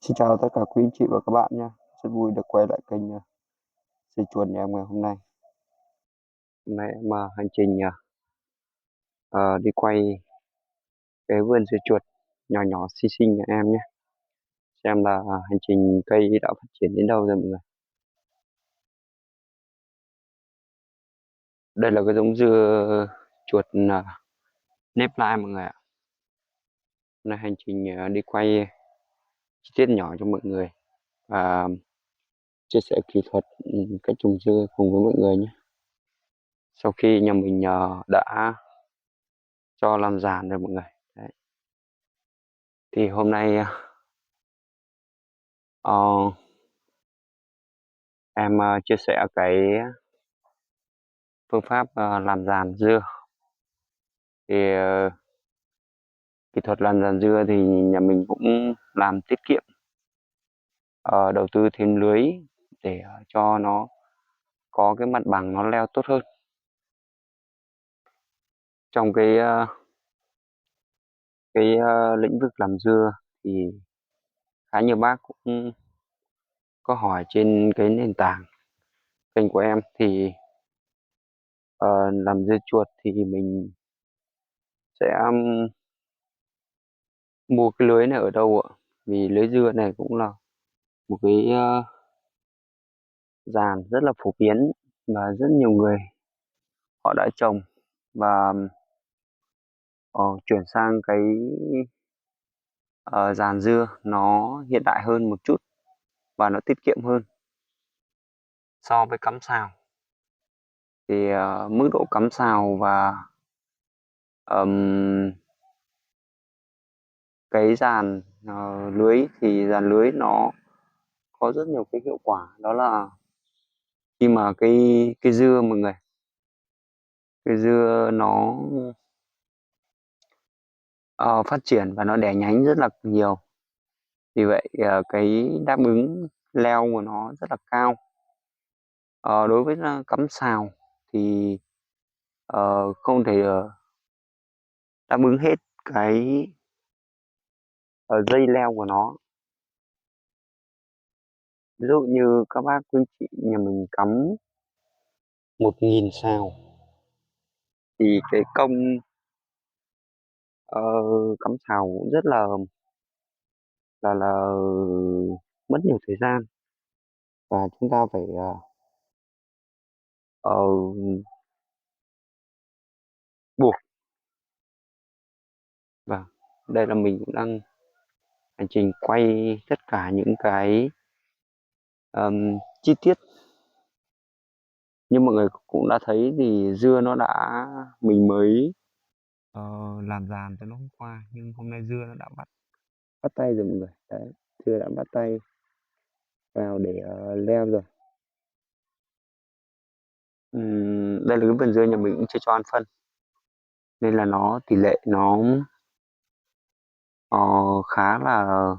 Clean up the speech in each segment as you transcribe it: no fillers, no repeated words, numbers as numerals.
Xin chào tất cả quý anh chị và các bạn nha. Rất vui được quay lại kênh Dưa Chuột nhà em ngày hôm nay. Hôm nay em hành trình đi quay cái vườn dưa chuột nhỏ nhỏ xinh xinh nhà em nhé. Xem là hành trình cây đã phát triển đến đâu rồi mọi người. Đây là cái giống dưa chuột nếp lai mọi người ạ. Hôm nay hành trình đi quay chi tiết nhỏ cho mọi người và chia sẻ kỹ thuật cách trồng dưa cùng với mọi người nhé. Sau khi nhà mình đã cho làm giàn rồi mọi người. Đấy. Thì hôm nay ờ, em chia sẻ cái phương pháp làm giàn dưa. Thì kỹ thuật làm giàn dưa thì nhà mình cũng làm tiết kiệm, đầu tư thêm lưới để cho nó có cái mặt bằng nó leo tốt hơn. Trong cái lĩnh vực làm dưa thì khá nhiều bác cũng có hỏi trên cái nền tảng kênh của em thì làm dưa chuột thì mình sẽ mua cái lưới này ở đâu ạ? Vì lưới dưa này cũng là một cái giàn rất là phổ biến và rất nhiều người họ đã trồng và chuyển sang cái giàn dưa nó hiện đại hơn một chút và nó tiết kiệm hơn so với cắm sào. Thì mức độ cắm sào và ờm, cái dàn lưới thì dàn lưới nó có rất nhiều cái hiệu quả, đó là khi mà cái dưa mọi người, cái dưa nó phát triển và nó đẻ nhánh rất là nhiều, vì vậy cái đáp ứng leo của nó rất là cao. Đối với cắm sào thì không thể đáp ứng hết cái dây leo của nó. Ví dụ như các bác quý chị nhà mình cắm 1.000 sào thì cái công ờ, cắm sào cũng rất là mất nhiều thời gian, và chúng ta phải ờ, buộc. Và đây là mình cũng đang hành trình quay tất cả những cái chi tiết. Như mọi người cũng đã thấy thì dưa nó đã, mình mới ờ, làm giàn cho nó hôm qua, nhưng hôm nay dưa nó đã bắt bắt tay rồi mọi người. Đấy, dưa đã bắt tay vào để leo rồi. Đây là cái vườn dưa nhà mình cũng chưa cho ăn phân, nên là nó tỷ lệ nó ờ, khá là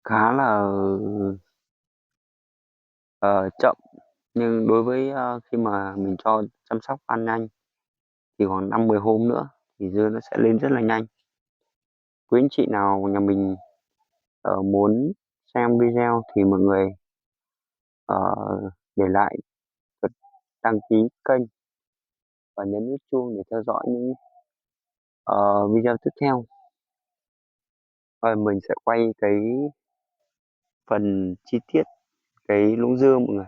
khá là ờ, chậm. Nhưng đối với khi mà mình cho chăm sóc ăn nhanh thì khoảng 5-10 hôm nữa thì dưa nó sẽ lên rất là nhanh. Quý anh chị nào nhà mình muốn xem video thì mọi người ờ, để lại và đăng ký kênh và nhấn nút chuông để theo dõi những video tiếp theo. Rồi mình sẽ quay cái phần chi tiết cái luống dưa mọi người.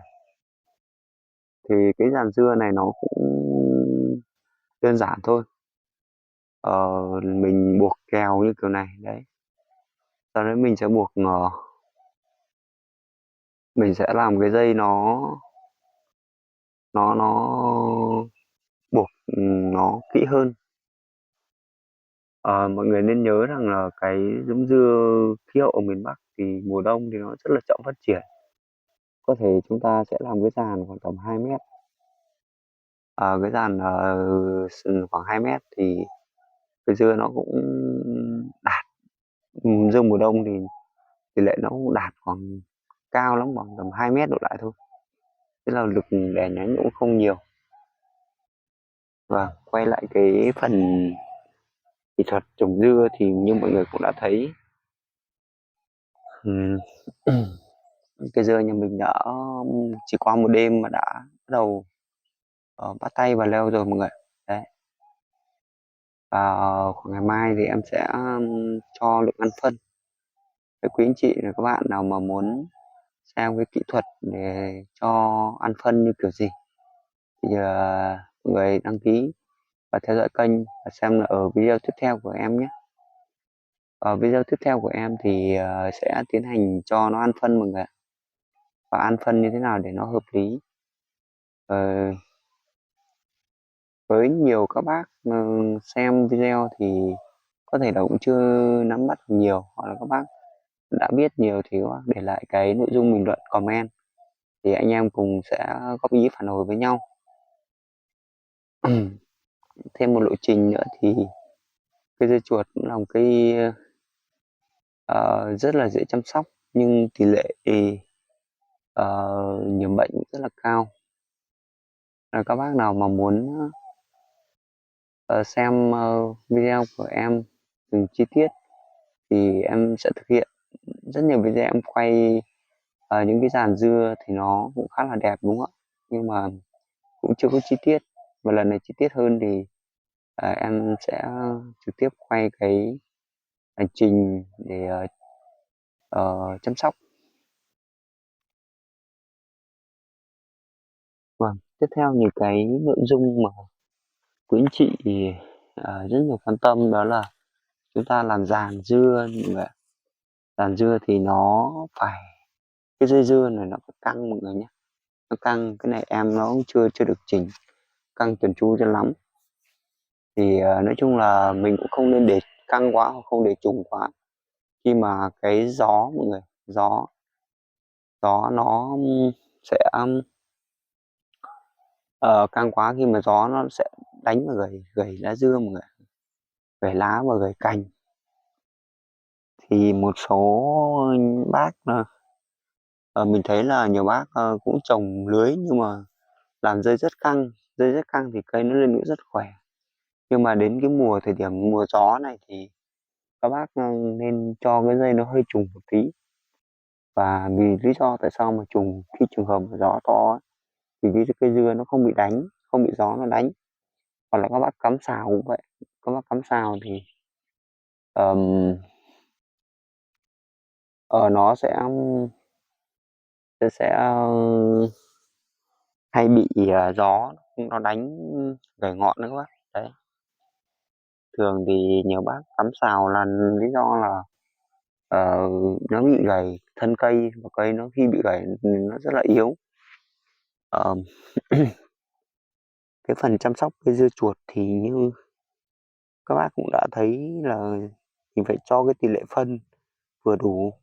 Thì cái dàn dưa này nó cũng đơn giản thôi. Mình buộc kèo như kiểu này đấy, sau đấy mình sẽ buộc mình sẽ làm cái dây nó buộc nó kỹ hơn. Mọi người nên nhớ rằng là cái giống dưa khí hậu ở miền Bắc thì mùa đông thì nó rất là chậm phát triển. Có thể chúng ta sẽ làm cái giàn khoảng tầm 2 mét. Cái giàn khoảng 2 mét thì cái dưa nó cũng đạt. Dưa mùa đông thì tỷ lệ nó cũng đạt khoảng cao lắm, khoảng tầm 2 mét đổ lại thôi. Thế là lực đè nhánh cũng không nhiều. Và quay lại cái phần kỹ thuật trồng dưa thì như mọi người cũng đã thấy Ừm, cây dưa nhà mình đã chỉ qua một đêm mà đã bắt đầu bắt tay vào leo rồi mọi người. Đấy. Và khoảng ngày mai thì em sẽ cho lượng ăn phân. Với quý anh chị và các bạn nào mà muốn xem cái kỹ thuật để cho ăn phân như kiểu gì thì mọi người đăng ký và theo dõi kênh và xem là ở video tiếp theo của em nhé. Ở video tiếp theo của em thì sẽ tiến hành cho nó ăn phân mọi người ạ. Và ăn phân như thế nào để nó hợp lý. Ờ, với nhiều các bác xem video thì có thể là cũng chưa nắm bắt được nhiều, hoặc là các bác đã biết nhiều thì các bác để lại cái nội dung bình luận comment thì anh em cùng sẽ góp ý phản hồi với nhau. Thêm một lộ trình nữa thì cây dưa chuột cũng là một cây rất là dễ chăm sóc, nhưng tỷ lệ nhiễm bệnh cũng rất là cao. Các bác nào mà muốn xem video của em từng chi tiết thì em sẽ thực hiện rất nhiều video, em quay những cái dàn dưa thì nó cũng khá là đẹp đúng không ạ, nhưng mà cũng chưa có chi tiết. Và lần này chi tiết hơn thì em sẽ trực tiếp quay cái hành trình để chăm sóc. Vâng, tiếp theo những cái nội dung mà quý anh chị rất nhiều quan tâm đó là chúng ta làm giàn dưa mọi người ạ. Giàn dưa thì nó phải, cái dây dưa này nó phải căng mọi người nhé. Nó căng, cái này em nó cũng chưa chưa được chỉnh căng chuẩn chu cho lắm. Thì nói chung là mình cũng không nên để căng quá hoặc không để trùng quá, khi mà cái gió mọi người, gió gió nó sẽ căng quá, khi mà gió nó sẽ đánh vào gầy gầy lá dưa mọi người, gầy lá và gầy cành. Thì một số bác mình thấy là nhiều bác cũng trồng lưới nhưng mà làm dây rất căng. Dây rất căng thì cây nó lên nữa rất khỏe, nhưng mà đến cái thời điểm mùa gió này thì các bác nên cho cái dây nó hơi trùng một tí. Và vì lý do tại sao mà trùng khi trường hợp mà gió to ấy, thì cái cây dưa nó không bị đánh, không bị gió nó đánh. Hoặc là các bác cắm sào cũng vậy, các bác cắm sào thì ờm, nó sẽ hay bị gió nó đánh gãy ngọn nữa các bác. Đấy, thường thì nhiều bác cắm sào là lý do là ờ, nó bị gãy thân cây, và cây nó khi bị gãy nó rất là yếu. Ờ, cái phần chăm sóc cây dưa chuột thì như các bác cũng đã thấy là mình phải cho cái tỷ lệ phân vừa đủ,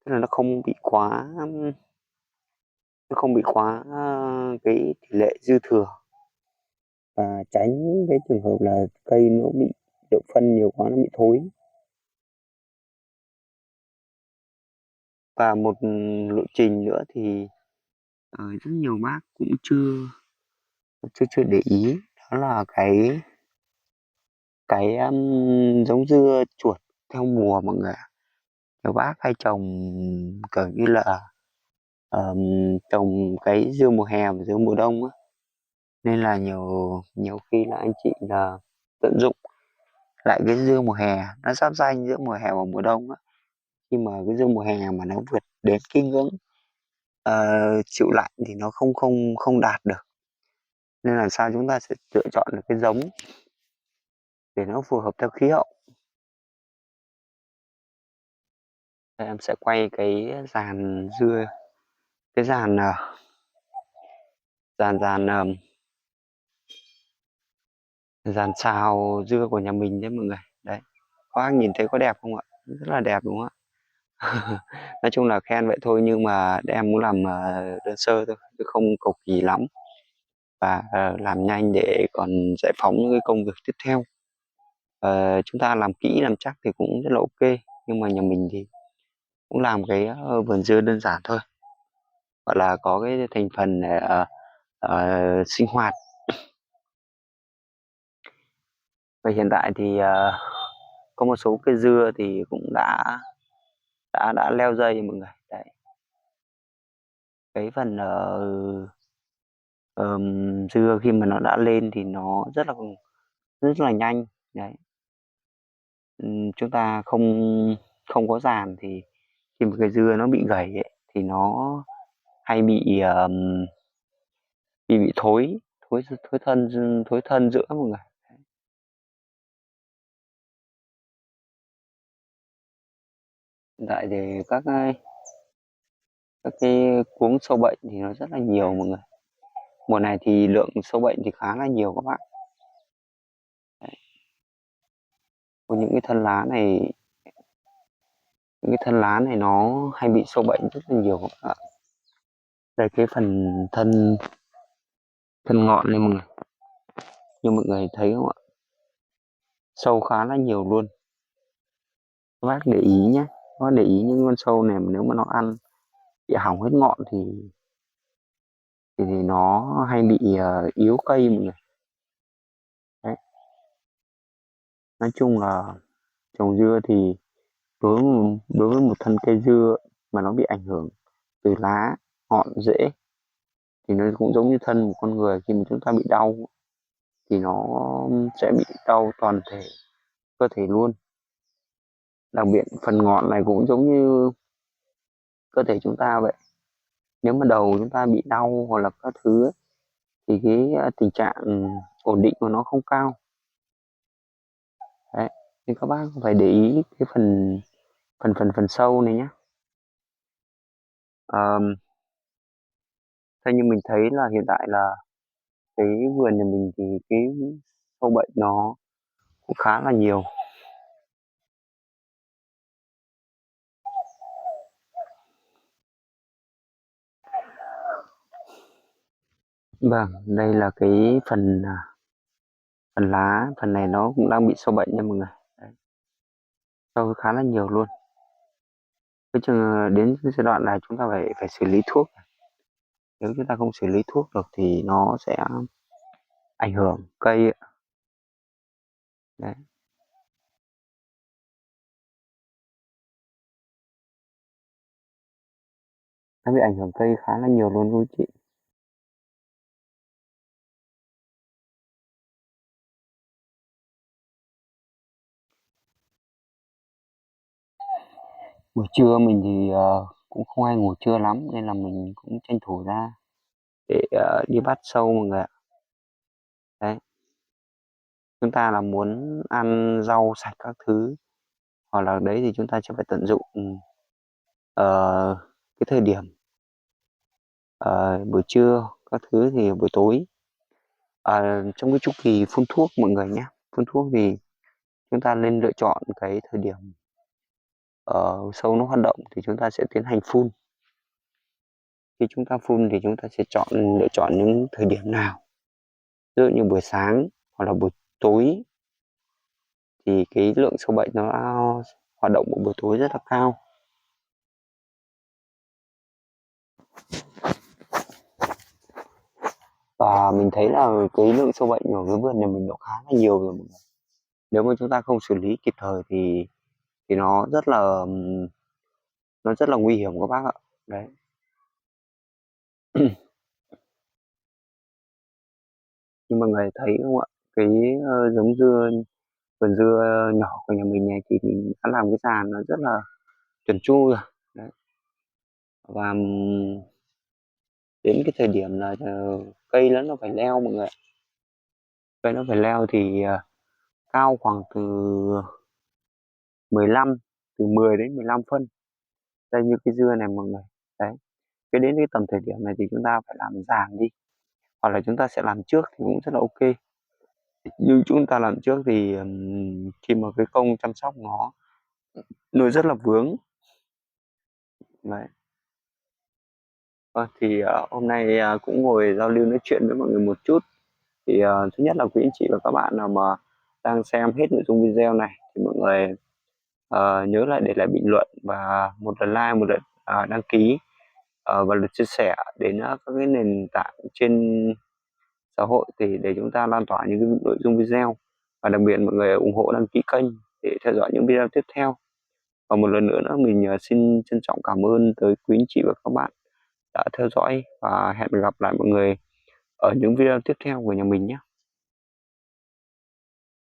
tức là nó không bị quá cái tỷ lệ dư thừa, và tránh cái trường hợp là cây nó bị lượng phân nhiều quá nó bị thối. Và một lộ trình nữa thì rất nhiều bác cũng chưa chưa chưa để ý, đó là cái giống dưa chuột theo mùa mọi người ạ. Nhiều bác hay trồng kiểu như là ờm, trồng cái dưa mùa hè và dưa mùa đông á, nên là nhiều nhiều khi là anh chị là tận dụng lại cái dưa mùa hè, nó giáp danh giữa mùa hè và mùa đông á. Khi mà cái dưa mùa hè mà nó vượt đến cái ngưỡng chịu lạnh thì nó không không không đạt được, nên là sao chúng ta sẽ lựa chọn được cái giống để nó phù hợp theo khí hậu. Đây, em sẽ quay cái dàn dưa, cái dàn dàn dàn dàn xào dưa của nhà mình đấy mọi người. Đấy, các bác nhìn thấy có đẹp không ạ? Rất là đẹp đúng không ạ? Nói chung là khen vậy thôi, nhưng mà em muốn làm đơn sơ thôi chứ không cầu kỳ lắm, và làm nhanh để còn giải phóng những cái công việc tiếp theo. Chúng ta làm kỹ làm chắc thì cũng rất là ok, nhưng mà nhà mình thì cũng làm cái vườn dưa đơn giản thôi, gọi là có cái thành phần sinh hoạt. Và hiện tại thì có một số cây dưa thì cũng đã đã leo dây mọi người. Đấy, cái phần dưa khi mà nó đã lên thì nó rất là nhanh. Đấy. Chúng ta không không có dàn thì khi mà cái dưa nó bị gãy ấy, thì nó hay bị thối thối thối thân giữa mọi người. Hiện tại thì các cái cuống sâu bệnh thì nó rất là nhiều mọi người. Mùa này thì lượng sâu bệnh thì khá là nhiều các bạn. Đấy. Có những cái thân lá này nó hay bị sâu bệnh rất là nhiều các bạn. Đây cái phần thân thân ngọn này mọi người, như mọi người thấy không ạ, sâu khá là nhiều luôn. Các bác để ý nhé, các bác để ý những con sâu này mà nếu mà nó ăn bị hỏng hết ngọn thì nó hay bị yếu cây mọi người. Đấy. Nói chung là trồng dưa thì đối với một thân cây dưa mà nó bị ảnh hưởng từ lá, ngọn, rễ thì nó cũng giống như thân một con người, khi mà chúng ta bị đau thì nó sẽ bị đau toàn thể cơ thể luôn. Đặc biệt phần ngọn này cũng giống như cơ thể chúng ta vậy. Nếu mà đầu chúng ta bị đau hoặc là các thứ ấy, thì cái tình trạng ổn định của nó không cao. Đấy. Nên các bác phải để ý cái phần phần sâu này nhé. Theo như mình thấy là hiện tại là cái vườn nhà mình thì cái sâu bệnh nó cũng khá là nhiều. Vâng, đây là cái phần lá, phần này nó cũng đang bị sâu bệnh nha mọi người. Đấy, sâu khá là nhiều luôn. Cái chừng đến cái giai đoạn này chúng ta phải phải xử lý thuốc. Nếu chúng ta không xử lý thuốc được thì nó sẽ ảnh hưởng cây ạ. Đấy, nó bị ảnh hưởng cây khá là nhiều luôn quý chị. Buổi trưa mình thì cũng không hay ngủ trưa lắm nên là mình cũng tranh thủ ra để đi bắt sâu mọi người ạ. Đấy, chúng ta là muốn ăn rau sạch các thứ hoặc là đấy thì chúng ta sẽ phải tận dụng ờ, cái thời điểm buổi trưa các thứ thì buổi tối. Trong cái chu kỳ phun thuốc mọi người nhé, phun thuốc thì chúng ta nên lựa chọn cái thời điểm sâu nó hoạt động thì chúng ta sẽ tiến hành phun. Khi chúng ta phun thì chúng ta sẽ lựa chọn những thời điểm nào, ví dụ như buổi sáng hoặc là buổi tối thì cái lượng sâu bệnh nó hoạt động vào buổi tối rất là cao. Và mình thấy là cái lượng sâu bệnh ở cái vườn nhà mình nó khá là nhiều rồi mọi người. Nếu mà chúng ta không xử lý kịp thời thì nó rất là nguy hiểm các bác ạ. Đấy. Nhưng mà người thấy không ạ, cái giống vườn dưa nhỏ của nhà mình này thì mình đã làm cái sàn nó rất là chuẩn chu rồi. Đấy. Và đến cái thời điểm là cây nó phải leo mọi người ạ. Cây nó phải leo thì cao khoảng 15 từ 10 đến 15 phân. Đây như cái dưa này mọi người. Đấy. Cái đến cái tầm thời điểm này thì chúng ta phải làm giảm đi, hoặc là chúng ta sẽ làm trước thì cũng rất là ok. Nhưng chúng ta làm trước thì khi mà cái công chăm sóc nó rất là vướng. Đấy. Thì hôm nay cũng ngồi giao lưu nói chuyện với mọi người một chút. Thì thứ nhất là quý anh chị và các bạn nào mà đang xem hết nội dung video này thì mọi người nhớ lại để lại bình luận và một lần like, một lần đăng ký và lượt chia sẻ đến các cái nền tảng trên xã hội thì để chúng ta lan tỏa những cái nội dung video, và đặc biệt mọi người ủng hộ đăng ký kênh để theo dõi những video tiếp theo. Và một lần nữa nữa mình xin trân trọng cảm ơn tới quý anh chị và các bạn đã theo dõi, và hẹn gặp lại mọi người ở những video tiếp theo của nhà mình nhé.